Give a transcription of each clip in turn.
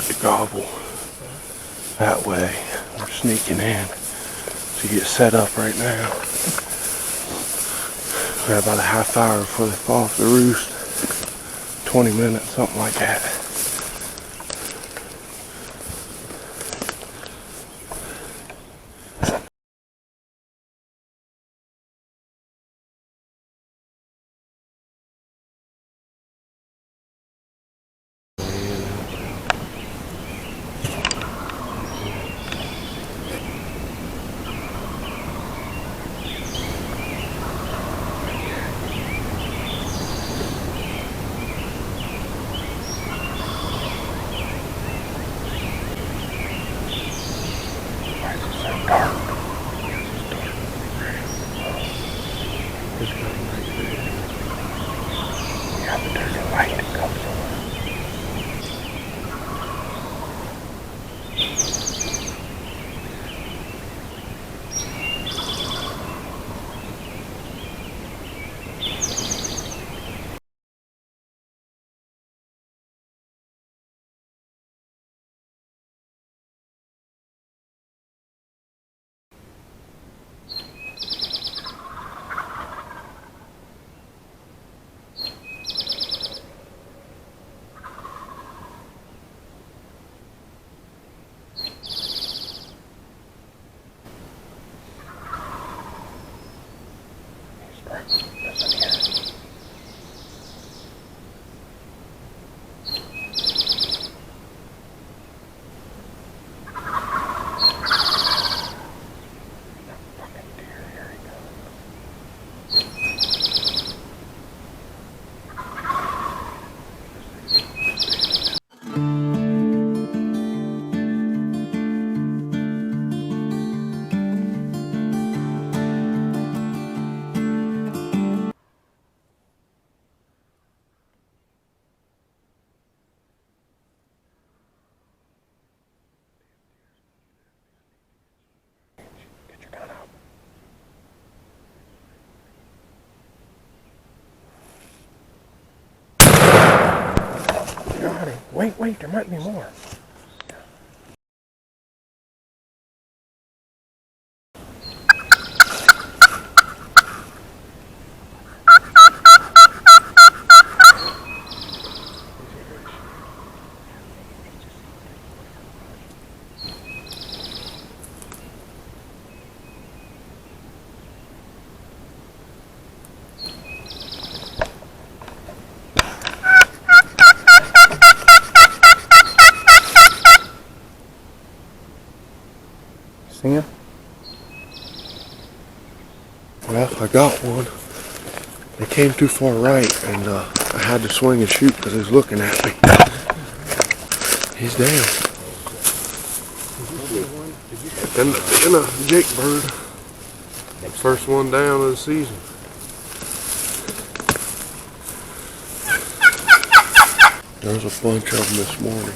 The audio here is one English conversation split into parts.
start to gobble that way. We're sneaking in to get set up right now. We got about a half hour before they fall off the roost. 20 minutes, something like that. Wait, there might be more. See him? Well, I got one. They came too far right, and I had to swing and shoot because he was looking at me. He's down. Ended up being a Jake bird. First one down of the season. There was a bunch of them this morning.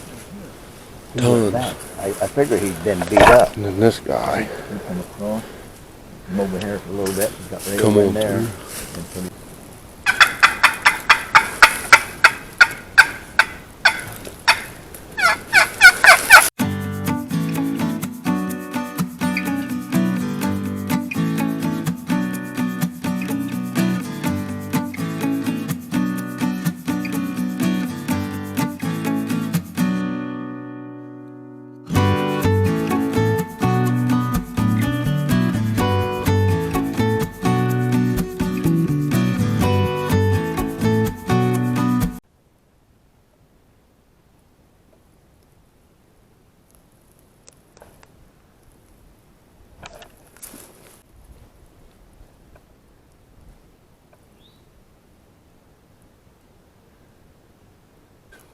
Tons. I figured he'd been beat up. And then this guy. Come across. Come over here for a little bit. He's got Come on there. through.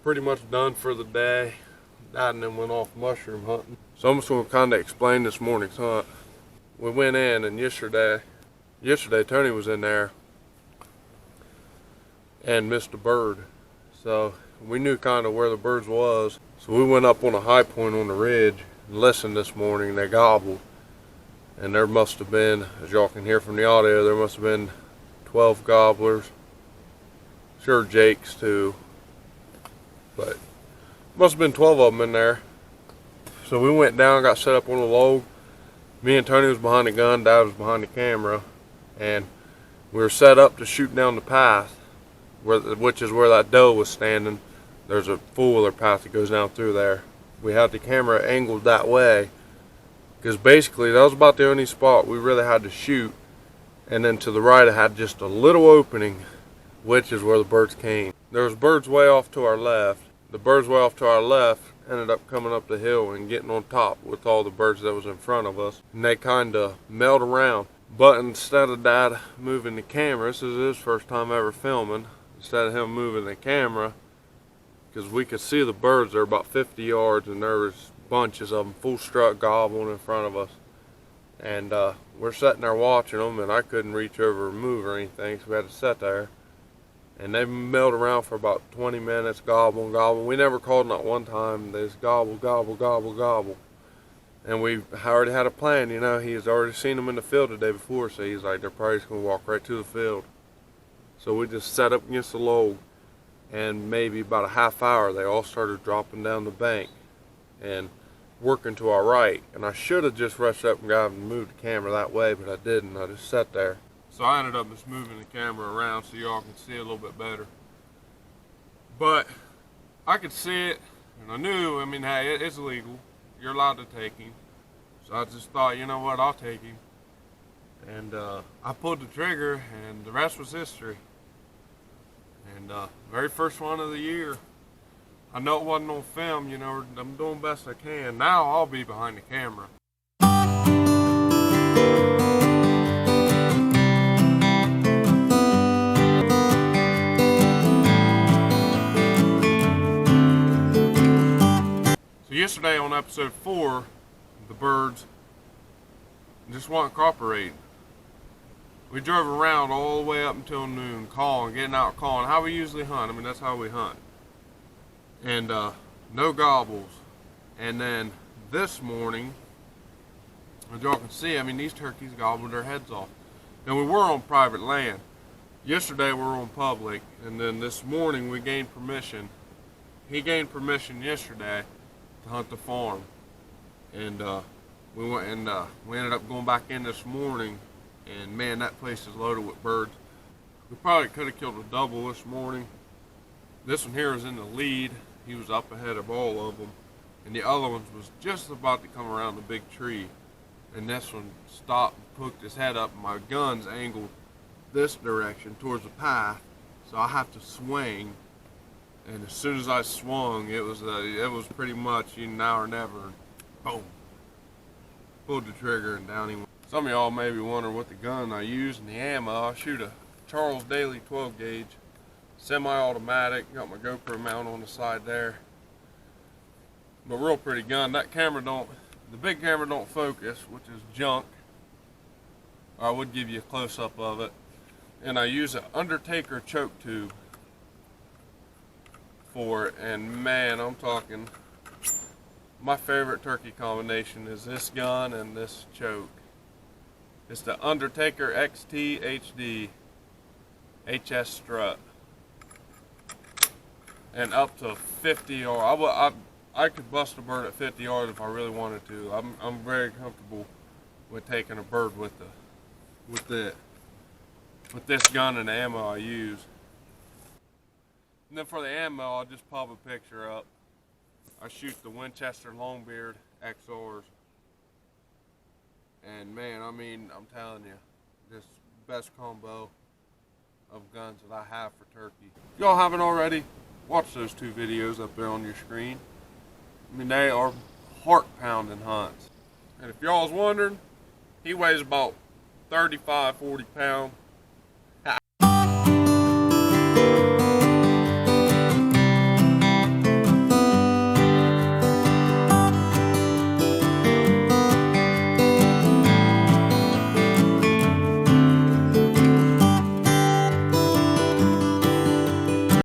Pretty much done for the day. Died and then went off mushroom hunting. So I'm just going to kind of explain this morning's hunt. We went in, and yesterday Tony was in there and missed a bird. So we knew kind of where the birds was. So we went up on a high point on the ridge and listened this morning. They gobbled. And there must have been, as y'all can hear from the audio, there must have been 12 gobblers. Sure, Jake's too. But Must have been 12 of them in there. So we went down, got set up on a log. Me and Tony was behind the gun, Dad was behind the camera, and we were set up to shoot down the path, which is where that doe was standing. There's a four-wheeler path that goes down through there. We had the camera angled that way, because basically that was about the only spot we really had to shoot. And then to the right it had just a little opening, which is where the birds came. There was birds way off to our left. The birds way off to our left ended up coming up the hill and getting on top with all the birds that was in front of us. And they kind of milled around. But instead of Dad moving the camera, this is his first time ever filming, instead of him moving the camera, because we could see the birds, they're about 50 yards and there was bunches of them full strut gobbling in front of us. And we're sitting there watching them, and I couldn't reach over or move or anything, so we had to sit there. And they milled around for about 20 minutes, gobbling, gobbling. We never called not one time. They just gobble, gobble, gobble, gobble. And we already had a plan, you know. He's already seen them in the field the day before, so he's like, they're probably just going to walk right to the field. So we just sat up against the log, and maybe about a half hour, they all started dropping down the bank and working to our right. And I should have just rushed up and got him and moved the camera that way, but I didn't. I just sat there. So I ended up just moving the camera around so y'all can see it a little bit better. But I could see it, and I knew, I mean, hey, it's legal. You're allowed to take him. So I just thought, you know what, I'll take him. And I pulled the trigger, and the rest was history. And very first one of the year. I know it wasn't on film, you know, I'm doing best I can. Now I'll be behind the camera. So yesterday on episode 4, the birds just weren't cooperating. We drove around all the way up until noon, calling, getting out calling, how we usually hunt. I mean, that's how we hunt. And no gobbles. And then this morning, as y'all can see, I mean, these turkeys gobbled their heads off. Now, we were on private land. Yesterday we were on public, and then this morning we gained permission. He gained permission yesterday to hunt the farm. And we went and we ended up going back in this morning, and man, that place is loaded with birds. We probably could have killed a double this morning. This one here was in the lead. He was up ahead of all of them, and the other one was just about to come around the big tree, and this one stopped and poked his head up, and my gun's angled this direction towards the path, so I have to swing. And as soon as I swung, it was pretty much now or never. Boom! Pulled the trigger and down he went. Some of y'all may be wondering what the gun I use and the ammo. I shoot a Charles Daly 12 gauge, semi-automatic. Got my GoPro mount on the side there. But real pretty gun. That camera the big camera don't focus, which is junk. I would give you a close-up of it. And I use an Undertaker choke tube for it, and man, I'm talking, my favorite turkey combination is this gun and this choke. It's the Undertaker XT HD HS strut, and up to 50 yards. I could bust a bird at 50 yards if I really wanted to. I'm very comfortable with taking a bird with this gun and the ammo I use. And then for the ammo, I'll just pop a picture up. I shoot the Winchester Longbeard XRs. And man, I mean, I'm telling you, this best combo of guns that I have for turkey. If y'all haven't already, watch those 2 videos up there on your screen. I mean, they are heart-pounding hunts. And if y'all was wondering, he weighs about 35, 40 pounds.